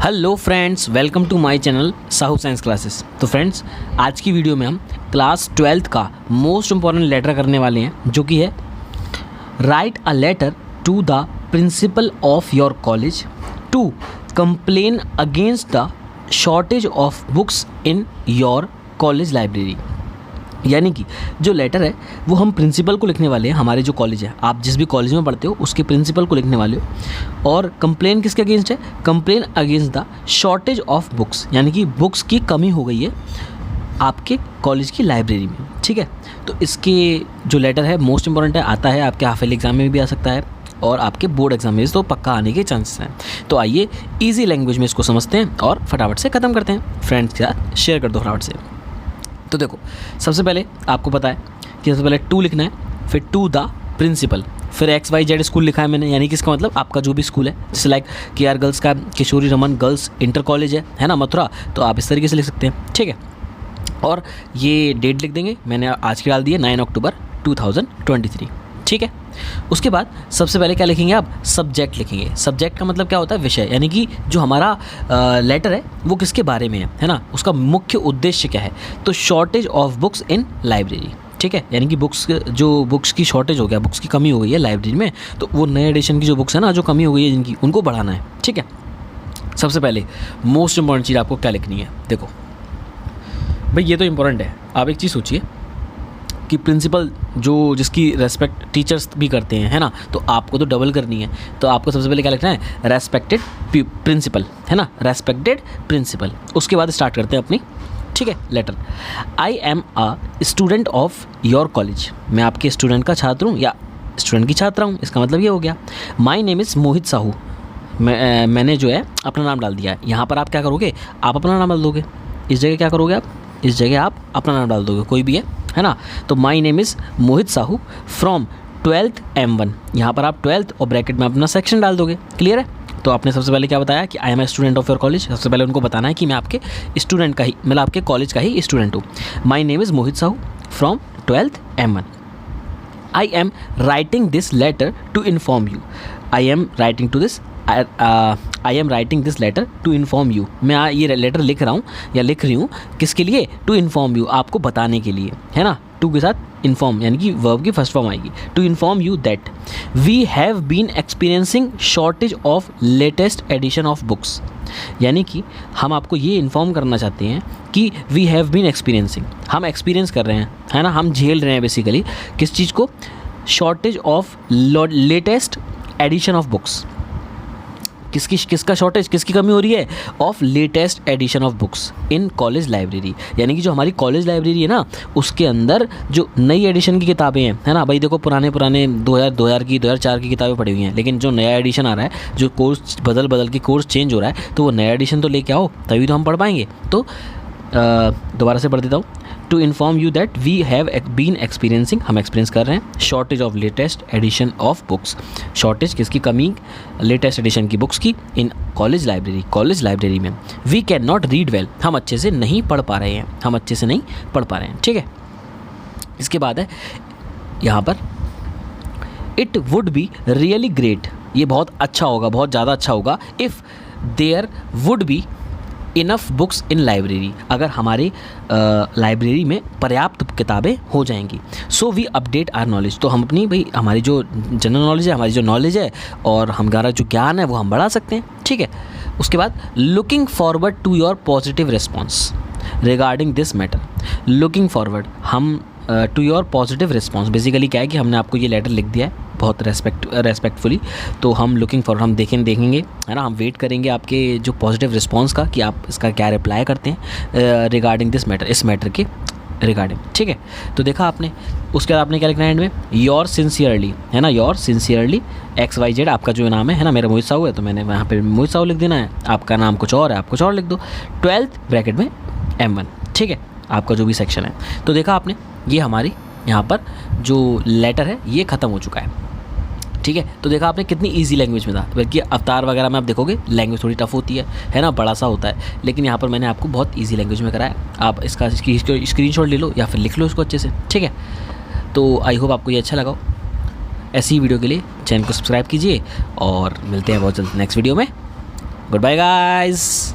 Hello friends, welcome to my channel Sahu science classes. तो friends, आज की वीडियो में हम क्लास 12th का मोस्ट इम्पॉर्टेंट लेटर करने वाले हैं, जो कि है write a letter to the principal of your college to complain against the shortage of books in your college library. यानी कि जो लेटर है वो हम प्रिंसिपल को लिखने वाले हैं। हमारे जो कॉलेज है, आप जिस भी कॉलेज में पढ़ते हो उसके प्रिंसिपल को लिखने वाले हो। और कंप्लेन किसके अगेंस्ट है? Complain against the shortage of books, यानी कि बुक्स की कमी हो गई है आपके कॉलेज की लाइब्रेरी में। ठीक है, तो इसके जो लेटर है मोस्ट इंपॉर्टेंट है, आता है आपके हाफ ईयरली एग्जाम में भी आ सकता है और आपके बोर्ड एग्जाम में तो पक्का आने के चांसेस हैं। तो आइए ईजी लैंग्वेज में इसको समझते हैं और फटाफट से ख़त्म करते हैं। फ्रेंड्स के साथ शेयर कर दो फटाफट से। तो देखो, सबसे पहले आपको पता है कि सबसे पहले टू लिखना है, फिर टू द प्रिंसिपल, फिर XYZ स्कूल लिखा है मैंने, यानी कि इसका मतलब आपका जो भी स्कूल है, जैसे लाइक KR गर्ल्स का किशोरी रमन गर्ल्स इंटर कॉलेज है ना, मथुरा, तो आप इस तरीके से लिख सकते हैं। ठीक है, और ये डेट लिख देंगे, मैंने आज की डाल दी है 9 अक्टूबर 2023। ठीक है, उसके बाद सबसे पहले क्या लिखेंगे आप? सब्जेक्ट लिखेंगे। सब्जेक्ट का मतलब क्या होता है? विषय, यानी कि जो हमारा लेटर है वो किसके बारे में है ना, उसका मुख्य उद्देश्य क्या है। तो shortage of books in library. ठीक है, यानी कि बुक्स की शॉर्टेज हो गया, बुक्स की कमी हो गई है लाइब्रेरी में, तो वो नए एडिशन की जो बुक्स है ना, जो कमी हो गई है जिनकी, उनको बढ़ाना है। ठीक है, सबसे पहले मोस्ट इंपॉर्टेंट चीज़ आपको क्या लिखनी है? देखो भाई, ये तो इंपॉर्टेंट है। आप एक चीज़ सोचिए कि प्रिंसिपल जो जिसकी रेस्पेक्ट टीचर्स भी करते हैं, है ना, तो आपको तो डबल करनी है। तो आपको सबसे पहले क्या लिखना है? रेस्पेक्टेड प्रिंसिपल, है ना, रेस्पेक्टेड प्रिंसिपल। उसके बाद स्टार्ट करते हैं अपनी, ठीक है, letter. I am a student of your college. मैं आपके स्टूडेंट का छात्र हूँ या स्टूडेंट की छात्रा हूँ, इसका मतलब ये हो गया। माई नेम इज़ मोहित साहू। मैंने जो है अपना नाम डाल दिया है। यहाँ पर आप क्या करोगे? आप अपना नाम डाल दोगे। इस जगह क्या करोगे आप? इस जगह आप अपना नाम डाल दोगे, कोई भी है ना। तो माई name is Mohit Sahu from 12th M1। यहाँ पर आप 12th और ब्रैकेट में अपना सेक्शन डाल दोगे। क्लियर है? तो आपने सबसे पहले क्या बताया कि I am a student of your college. सबसे पहले उनको बताना है कि मैं आपके स्टूडेंट का ही, मतलब आपके कॉलेज का ही स्टूडेंट हूँ। My name is Mohit Sahu from 12th M1। I am writing this letter to inform you. I am writing this letter to inform you. मैं ये लेटर लिख रहा हूँ या लिख रही हूँ किसके लिए? टू इन्फॉर्म यू, आपको बताने के लिए, है ना। टू के साथ इन्फॉर्म, यानी कि वर्ब की फर्स्ट फॉर्म आएगी। To inform you that we have been experiencing shortage of latest edition of books. यानी कि हम आपको ये इन्फॉर्म करना चाहते हैं कि वी हैव बीन एक्सपीरियंसिंग, हम एक्सपीरियंस कर रहे हैं, है ना, हम झेल रहे हैं बेसिकली किस चीज़ को? Shortage of latest edition of books. किसका शॉर्टेज, किसकी कमी हो रही है? Of latest edition of books in college library. यानी कि जो हमारी कॉलेज लाइब्रेरी है ना, उसके अंदर जो नई एडिशन की किताबें हैं, है ना भाई। देखो, पुराने 2004 की किताबें पड़ी हुई हैं, लेकिन जो नया एडिशन आ रहा है, जो कोर्स बदल के कोर्स चेंज हो रहा है, तो वो नया एडिशन तो लेके आओ, तभी तो हम पढ़ पाएंगे। तो दोबारा से पढ़ देता हूँ। To inform you that we have been experiencing, हम एक्सपीरियंस कर रहे हैं shortage of latest edition of books. Shortage किसकी? कमी लेटेस्ट एडिशन की बुक्स की इन कॉलेज लाइब्रेरी में। We can not read well, हम अच्छे से नहीं पढ़ पा रहे हैं, ठीक है। इसके बाद है यहाँ पर it would be really great. ये बहुत अच्छा होगा, बहुत ज़्यादा अच्छा होगा। If there would be enough books in library, अगर हमारे लाइब्रेरी में पर्याप्त किताबें हो जाएंगी। So we update our knowledge, तो हम अपनी भाई हमारी जो जनरल नॉलेज है, हमारी जो नॉलेज है और हमारा जो ज्ञान है वो हम बढ़ा सकते हैं। ठीक है, उसके बाद looking forward to your positive response regarding this matter. Looking forward, हम to your positive response, basically क्या है कि हमने आपको ये लेटर लिख दिया है बहुत रेस्पेक्टफुली, तो हम लुकिंग फॉर, हम देखेंगे, है ना, हम वेट करेंगे आपके जो पॉजिटिव रिस्पॉन्स का, कि आप इसका क्या रिप्लाई करते हैं रिगार्डिंग दिस मैटर, इस मैटर के रिगार्डिंग। ठीक है, तो देखा आपने। उसके बाद आपने क्या लिखना है एंड में? योर सिंसियरली, है ना, योर सिंसियरली XYZ आपका जो नाम है ना, मेरा मोहित साहू है, तो मैंने वहाँ पे मोहित साहू लिख देना है। आपका नाम कुछ और है, आप कुछ और लिख दो। 12th ब्रैकेट में M1, ठीक है, आपका जो भी सेक्शन है। तो देखा आपने, ये हमारी यहाँ पर जो लेटर है ये ख़त्म हो चुका है। ठीक है, तो देखा आपने कितनी इजी लैंग्वेज में था। बल्कि अवतार वगैरह में आप देखोगे लैंग्वेज थोड़ी टफ होती है ना, बड़ा सा होता है, लेकिन यहाँ पर मैंने आपको बहुत इजी लैंग्वेज में कराया। आप इसका स्क्रीनशॉट ले लो या फिर लिख लो इसको अच्छे से। ठीक है, तो आई होप आपको ये अच्छा लगा। ऐसी वीडियो के लिए चैनल को सब्सक्राइब कीजिए और मिलते हैं बहुत जल्द नेक्स्ट वीडियो में। Good bye guys.